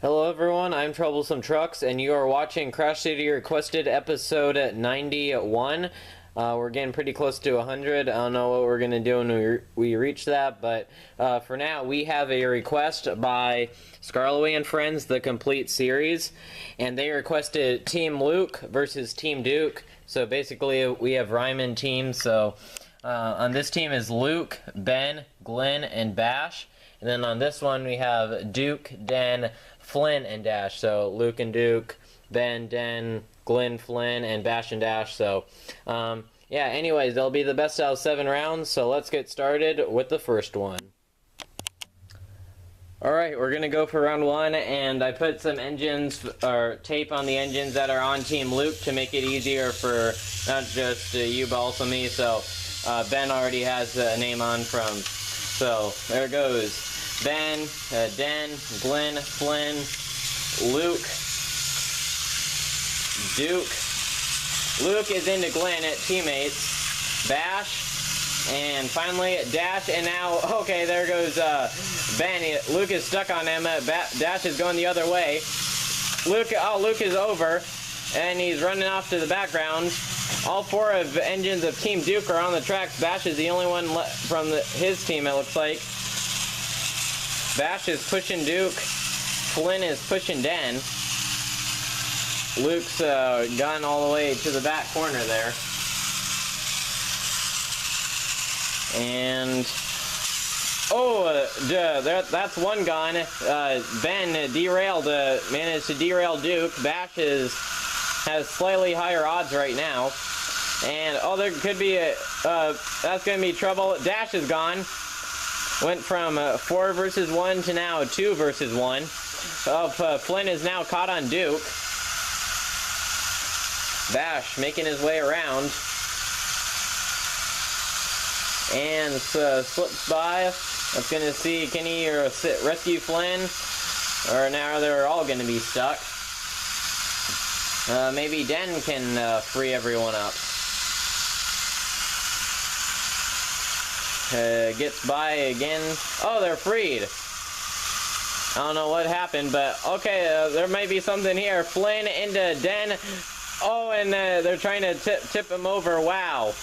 Hello everyone, I'm Troublesome Trucks, and you are watching Crash City Requested episode 91. We're getting pretty close to 100. I don't know what we're going to do when we reach that, but for now, we have a request by Scarloway and Friends, the complete series, and they requested Team Luke versus Team Duke. So basically, we have Ryman teams. So on this team is Luke, Ben, Glenn, and Bash. And then on this one, we have Duke, Den, Flynn, and Dash. So Luke and Duke, Ben, Den, Glenn, Flynn, and Bash and Dash. So, yeah, anyways, they'll be the best out of 7 rounds. So let's get started with the first one. Alright, we're going to go for round 1, and I put some engines, or tape on the engines that are on Team Luke to make it easier for not just you, but also me. So, Ben already has a name on from. So, there it goes. Ben, Den, Glenn, Flynn, Luke, Duke. Luke is into Glenn at teammates. Bash, and finally Dash, and now, okay, there goes Ben. Luke is stuck on him. Dash is going the other way. Luke is over, and he's running off to the background. All 4 of engines of Team Duke are on the tracks. Bash is the only one from his team, it looks like. Bash is pushing Duke. Flynn is pushing Den. Luke's gone all the way to the back corner there. And that's one gone. Ben managed to derail Duke. Bash has slightly higher odds right now. And there could be that's going to be trouble. Dash is gone. Went from 4 versus 1 to now 2 versus 1. Flynn is now caught on Duke. Bash making his way around. And slips by. That's going to see, can he rescue Flynn? Or now they're all going to be stuck. Maybe Den can free everyone up. Gets by again. Oh, they're freed. I don't know what happened, but okay, there might be something here. Flynn into Den. Oh, and they're trying to tip him over. Wow.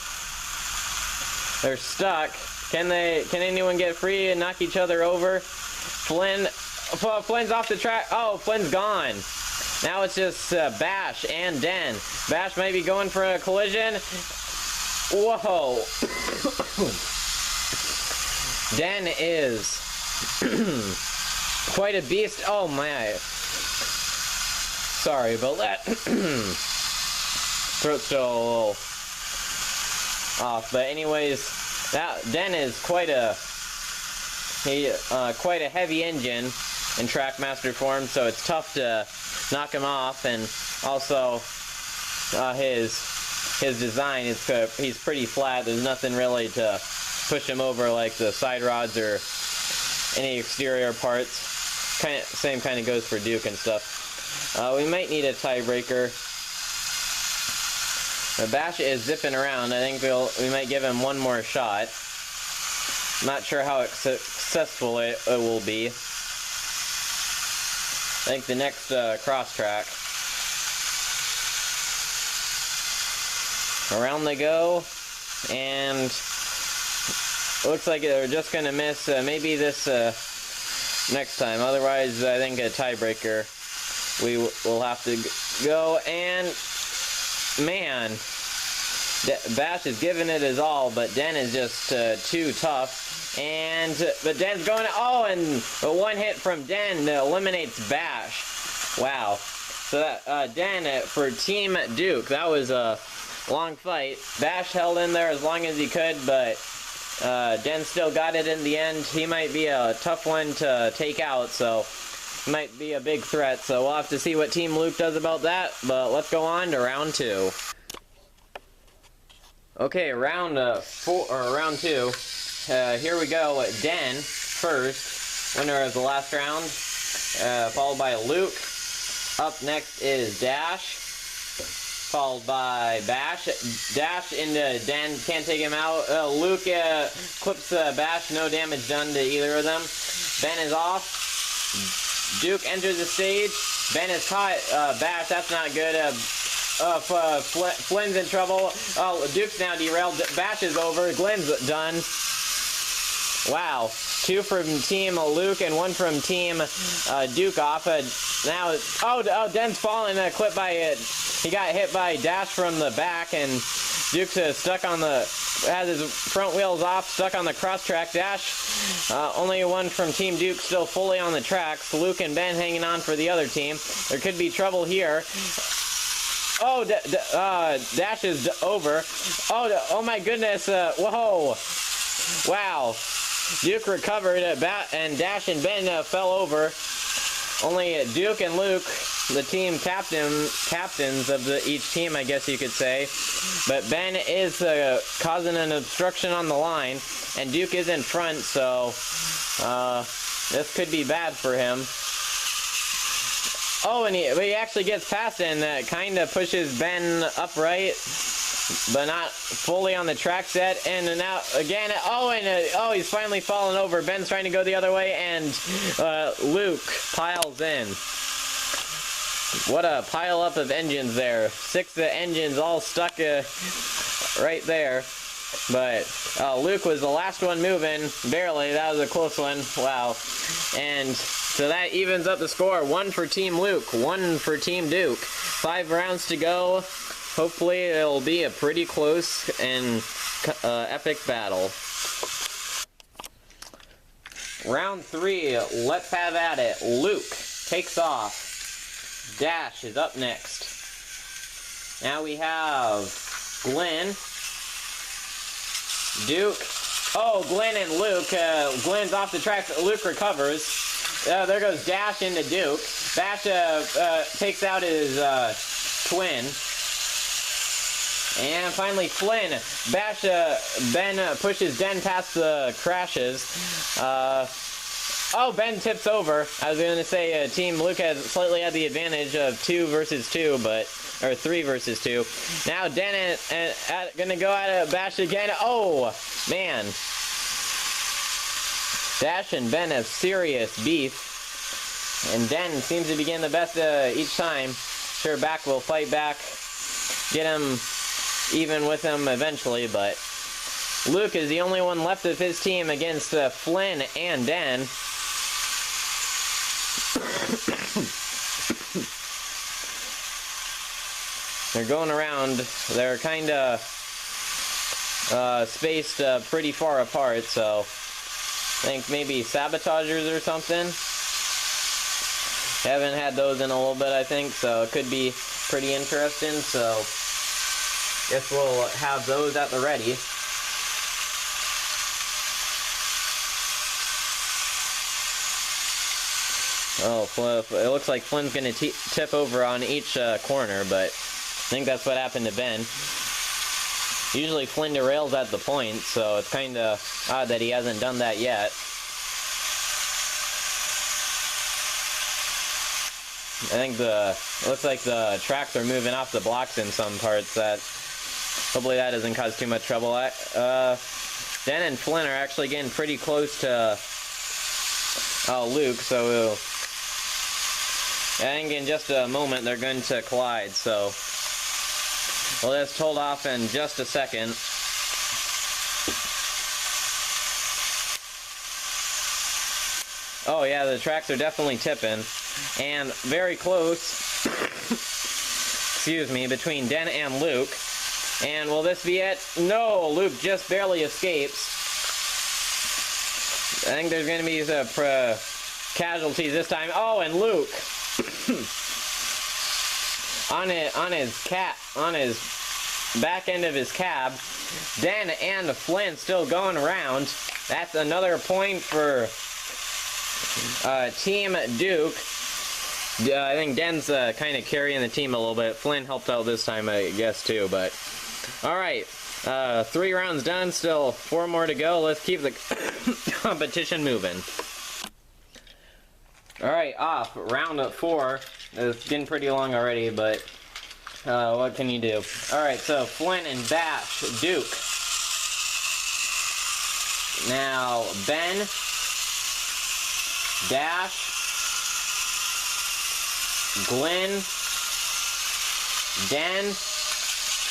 They're stuck. Can anyone get free and knock each other over? Flynn's off the track. Oh, Flynn's gone. Now it's just Bash and Den. Bash might be going for a collision. Whoa. Den is quite a beast. Oh my. Sorry about that. Throat's still a little off. But anyways, that Den is quite a heavy engine in Trackmaster form, so it's tough to knock him off. And also his design he's pretty flat. There's nothing really to push him over like the side rods or any exterior parts. Same kind of goes for Duke and stuff. We might need a tiebreaker. Bash is zipping around. I think we might give him one more shot. Not sure how successful it will be. I think the next cross track. Around they go, and looks like they're just going to miss maybe this next time. Otherwise, I think a tiebreaker we will have to go. And, man, Bash is giving it his all, but Den is just too tough. But Den's going, and one hit from Den eliminates Bash. Wow. So that Den for Team Duke, that was a long fight. Bash held in there as long as he could, but Den still got it in the end. He might be a tough one to take out, so might be a big threat. So we'll have to see what Team Luke does about that, but let's go on to round 2. Okay, round 2. Here we go. Den first, winner of the last round, followed by Luke. Up next is Dash, followed by Bash. Dash into Den, can't take him out. Luke clips Bash, no damage done to either of them. Ben is off. Duke enters the stage. Ben is caught. Bash, that's not good. Flynn's in trouble. Oh, Duke's now derailed. Bash is over. Glenn's done. Wow. 2 from Team Luke and 1 from Team Duke off. Now, Den's fallen. Clipped by it. He got hit by Dash from the back, and Duke's stuck on has his front wheels off, stuck on the cross track. Dash, only 1 from Team Duke still fully on the tracks. Luke and Ben hanging on for the other team. There could be trouble here. Oh, Dash is over. Oh my goodness. Whoa. Wow. Duke recovered, and Dash and Ben fell over. Only Duke and Luke, the team captains of each team, I guess you could say. But Ben is causing an obstruction on the line, and Duke is in front, so this could be bad for him. Oh, and he actually gets past it, and kind of pushes Ben upright, but not fully on the track set. And now again, he's finally fallen over. Ben's trying to go the other way, and Luke piles in. What a pile up of engines there. 6 engines all stuck right there. But Luke was the last one moving, barely. That was a close one. Wow. And so that evens up the score. 1 for Team Luke, 1 for Team Duke. 5 rounds to go. Hopefully it'll be a pretty close and epic battle. Round 3, let's have at it. Luke takes off. Dash is up next. Now we have Glenn, Duke. Oh, Glenn and Luke. Glenn's off the track. Luke recovers. There goes Dash into Duke. Dash takes out his twin. And finally Flynn. Ben pushes Den past the crashes. Ben tips over. I was going to say Team Luke has slightly had the advantage of 2 versus 2, or 3 versus 2. Now Den going to go at Bash again. Oh, man. Dash and Ben have serious beef. And Den seems to be getting the best each time. Sure, Back will fight back. Get him even with him eventually, but Luke is the only one left of his team against Flynn and Den. They're going around. They're kind of spaced pretty far apart, so I think maybe sabotagers or something. Haven't had those in a little bit, I think, so it could be pretty interesting, so guess we'll have those at the ready. Oh, it looks like Flynn's going to tip over on each corner, but I think that's what happened to Ben. Usually Flynn derails at the point, so it's kind of odd that he hasn't done that yet. I think it looks like the tracks are moving off the blocks in some parts. Hopefully that doesn't cause too much trouble. Den and Flynn are actually getting pretty close to Luke, so I think in just a moment they're going to collide, so we'll just hold off in just a second. Oh yeah, the tracks are definitely tipping, and very close, excuse me, between Den and Luke. And will this be it? No, Luke just barely escapes. I think there's going to be some casualties this time. Oh, and Luke on his back end of his cab. Den and Flynn still going around. That's another point for Team Duke. I think Den's kind of carrying the team a little bit. Flynn helped out this time, I guess, too. But all right, 3 rounds done. Still 4 more to go. Let's keep the competition moving. All right, off round 4. It's getting pretty long already, but what can you do? All right, so Flynn and Bash, Duke. Now Ben, Dash, Glenn, Den,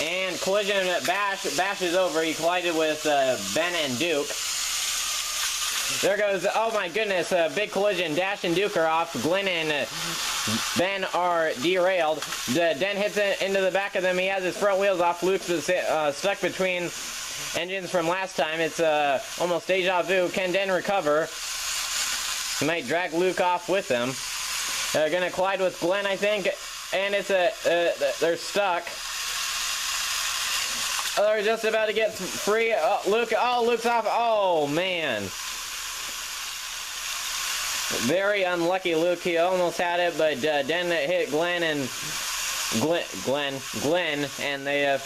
and collision. Bash is over. He collided with Ben and Duke. There goes, oh my goodness, big collision. Dash and Duke are off. Glenn and Ben are derailed. Den hits it into the back of them. He has his front wheels off. Luke's stuck between engines from last time. It's almost deja vu. Can Den recover? He might drag Luke off with him. They're gonna collide with Glenn, I think, and it's they're stuck. They're just about to get free. Luke's off. Oh man. Very unlucky Luke. He almost had it, but Den hit Glenn, and and they have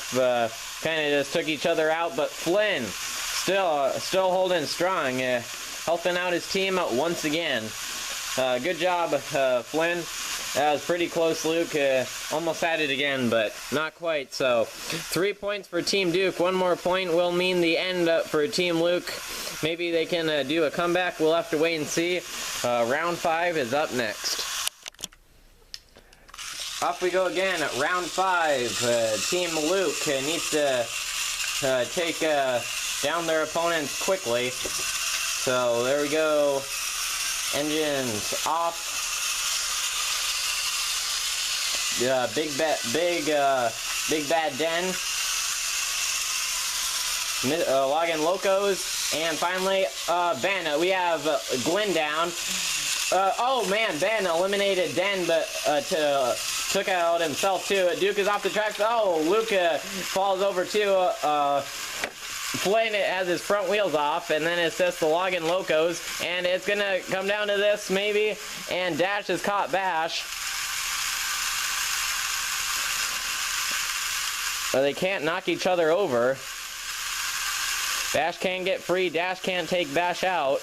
kind of just took each other out. But Flynn still holding strong, helping out his team once again. Good job, Flynn. That was pretty close, Luke. Almost had it again, but not quite. So 3 points for Team Duke. One more point will mean the end for Team Luke. Maybe they can do a comeback. We'll have to wait and see. Round 5 is up next. Off we go again at round 5. Team Luke needs to take down their opponents quickly. So there we go. Engines off. Big bad Den. Login Locos, and finally Ben. We have Glenn down. Oh man, Ben eliminated Den, but took out himself too. Duke is off the track. Oh, Luke falls over too. Flynn has his front wheels off, and then it's just the Login Locos, and it's gonna come down to this maybe. And Dash has caught Bash. They can't knock each other over. Bash can't get free. Dash can't take Bash out.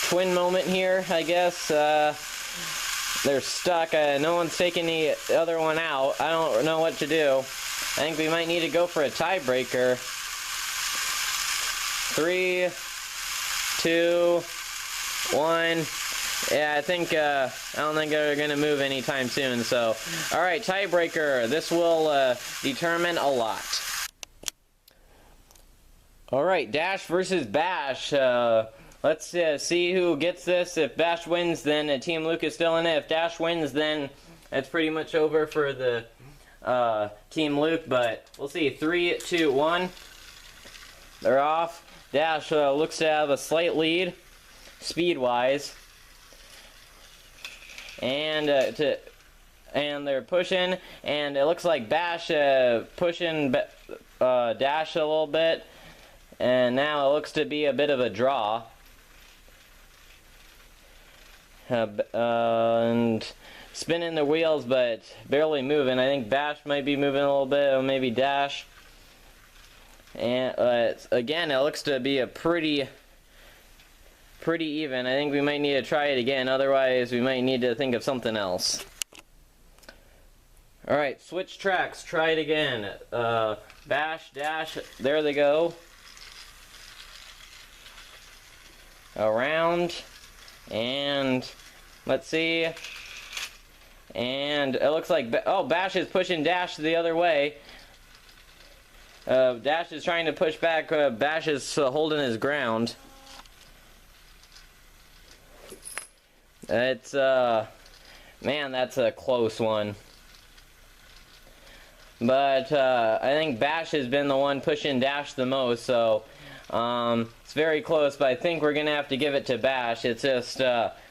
Twin moment here, I guess. They're stuck. No one's taking the other one out. I don't know what to do. I think we might need to go for a tiebreaker. 3, 2, 1. Yeah, I don't think they're going to move anytime soon. So, all right, tiebreaker. This will determine a lot. All right, Dash versus Bash. Let's see who gets this. If Bash wins, then Team Luke is still in it. If Dash wins, then it's pretty much over for the Team Luke. But we'll see. 3, 2, 1. They're off. Dash looks to have a slight lead, speed-wise. And they're pushing, and it looks like Bash pushing Dash a little bit, and now it looks to be a bit of a draw. And spinning the wheels, but barely moving. I think Bash might be moving a little bit, or maybe Dash. And again, it looks to be a pretty even. I think we might need to try it again, otherwise we might need to think of something else. Alright, switch tracks, try it again. Bash, Dash, there they go. Around, and let's see. And it looks like, Bash is pushing Dash the other way. Dash is trying to push back, Bash is holding his ground. It's, man, that's a close one. But, I think Bash has been the one pushing Dash the most, so, it's very close, but I think we're gonna have to give it to Bash. It's just,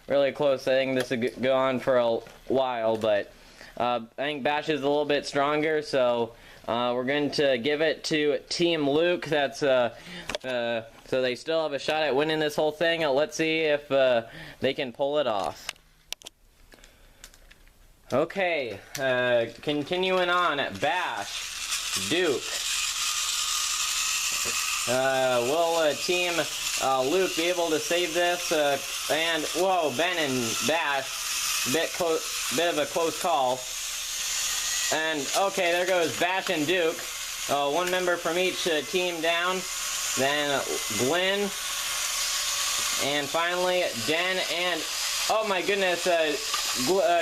really close. I think this will go on for a while, but, I think Bash is a little bit stronger, so, we're going to give it to Team Luke. That's, so they still have a shot at winning this whole thing. Let's see if they can pull it off. Okay, continuing on. Bash, Duke. Will Team Luke be able to save this? And whoa, Ben and Bash, bit of a close call. And okay, there goes Bash and Duke. One member from each team down. Then Glenn, and finally Den and Oh my goodness,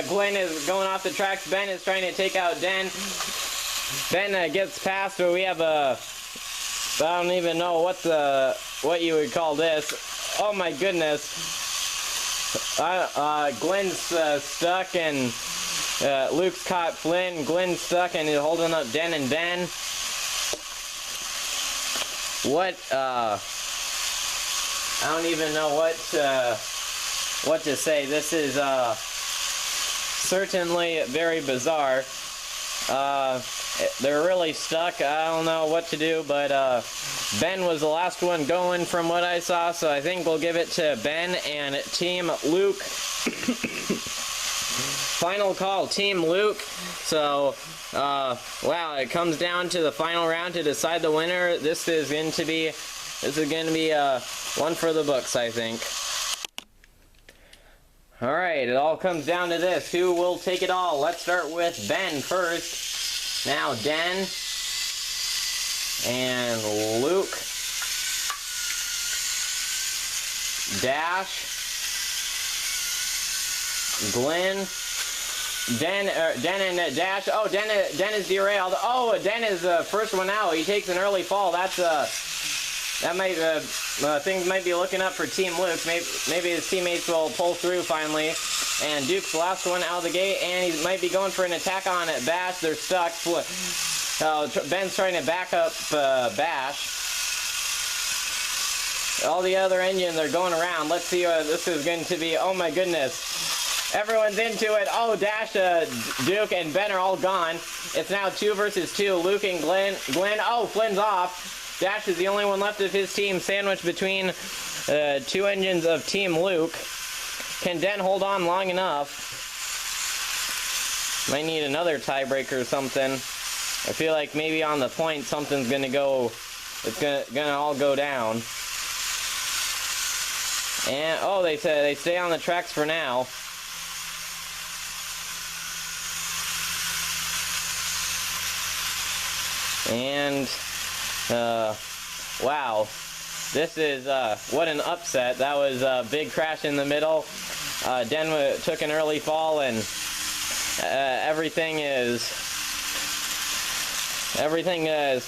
Glenn is going off the tracks. Ben is trying to take out Den. Ben gets past, but we have a... I don't even know what you would call this. Oh my goodness. Glenn's stuck, and Luke's caught Flynn. Glenn's stuck and he's holding up Den and Ben. I don't even know what to say. This is certainly very bizarre. They're really stuck. I don't know what to do, but Ben was the last one going from what I saw, so I think we'll give it to Ben and Team Luke. Final call, Team Luke. So, wow, it comes down to the final round to decide the winner. This is going to be one for the books, I think. All right, it all comes down to this. Who will take it all? Let's start with Ben first. Now Den and Luke, Dash, Glenn, Den and Dash. Oh, Den is derailed. Oh, Den is the first one out. He takes an early fall. That might things might be looking up for Team Luke. Maybe his teammates will pull through finally. And Duke's the last one out of the gate, and he might be going for an attack on Bash. They're stuck. Ben's trying to back up Bash. All the other engines are going around. Let's see what this is going to be. Oh my goodness. Everyone's into it. Oh, Dash, Duke, and Ben are all gone. It's now 2 versus 2. Luke and Glenn. Oh, Flynn's off. Dash is the only one left of his team, sandwiched between 2 engines of Team Luke. Can Den hold on long enough? Might need another tiebreaker or something. I feel like maybe on the point something's gonna go. It's gonna all go down. And oh, they said they stay on the tracks for now. And wow. This is, what an upset. That was a big crash in the middle. Den took an early fall, and everything is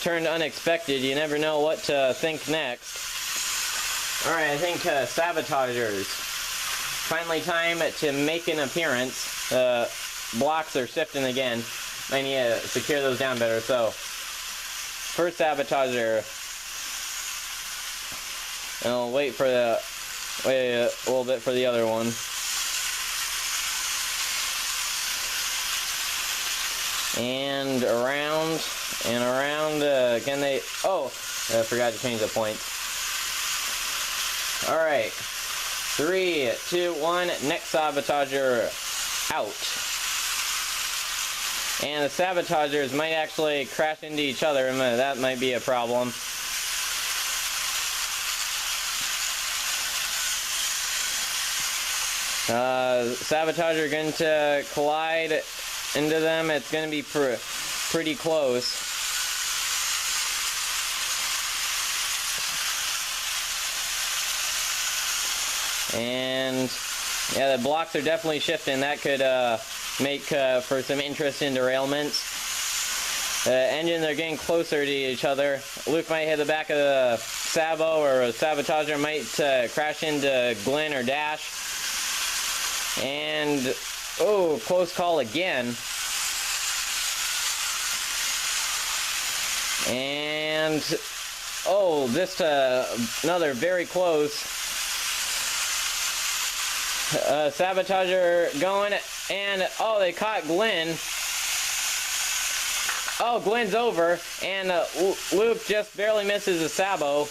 turned unexpected. You never know what to think next. Alright, I think Sabotagers. Finally time to make an appearance. Blocks are shifting again. I need to secure those down better. So, first Sabotager. And I'll wait a little bit for the other one. And around and around. Can they? Oh, I forgot to change the points. All right, 3, 2, 1. Next Sabotager out. And the Sabotagers might actually crash into each other, and that might be a problem. Sabotager going to collide into them. It's going to be pretty close. And yeah, the blocks are definitely shifting. That could make for some interesting derailments. Engines are getting closer to each other. Luke might hit the back of the Sabo, or a Sabotager might crash into Glenn or Dash. And, oh, close call again. And, oh, this another very close. Sabotager going, and, oh, they caught Glenn. Oh, Glenn's over, and Luke just barely misses a Sabo.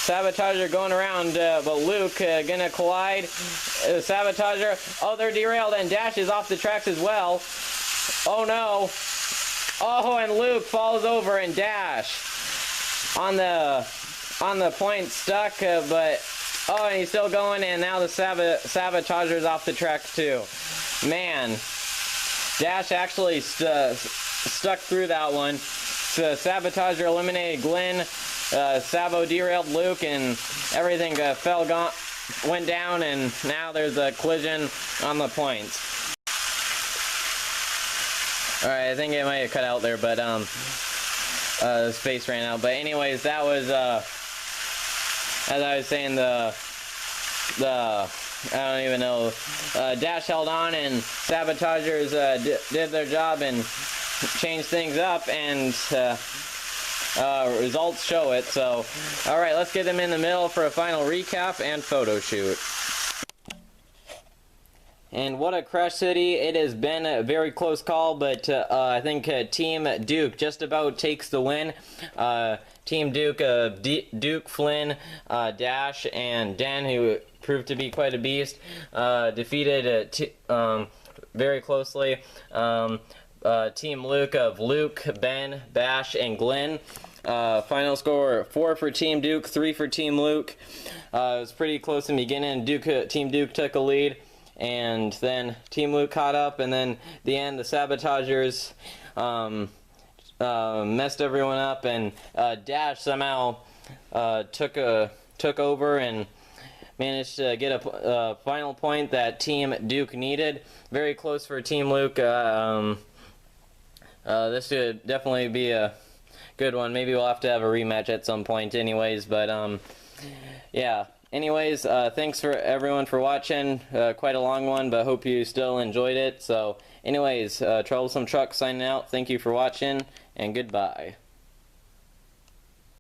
Sabotager going around, but Luke gonna collide. Sabotager, oh, they're derailed, and Dash is off the tracks as well. Oh no. Oh, and Luke falls over, and Dash on the point stuck, but oh, and he's still going, and now the Sabotager's off the track too. Man, Dash actually stuck through that one. So Sabotager eliminated Glenn. Sabo derailed Luke, and everything went down, and now there's a collision on the points. Alright, I think it might have cut out there, but space ran out. But anyways, that was as I was saying, the I don't even know, Dash held on, and Sabotagers did their job and changed things up, and results show it. So alright, let's get them in the middle for a final recap and photo shoot. And what a Crush City. It has been a very close call, but I think Team Duke just about takes the win. Team Duke, Duke, Flynn, Dash, and Dan, who proved to be quite a beast, defeated very closely Team Luke of Luke, Ben, Bash, and Glenn. Final score 4 for Team Duke, 3 for Team Luke. It was pretty close in the beginning. Team Duke took a lead, and then Team Luke caught up, and then the end, the Sabotagers messed everyone up, and Dash somehow took over and managed to get a final point that Team Duke needed. Very close for Team Luke. This should definitely be a good one. Maybe we'll have to have a rematch at some point anyways, but yeah. Anyways, thanks for everyone for watching. Quite a long one, but hope you still enjoyed it. So anyways, Troublesome Truck signing out. Thank you for watching, and goodbye.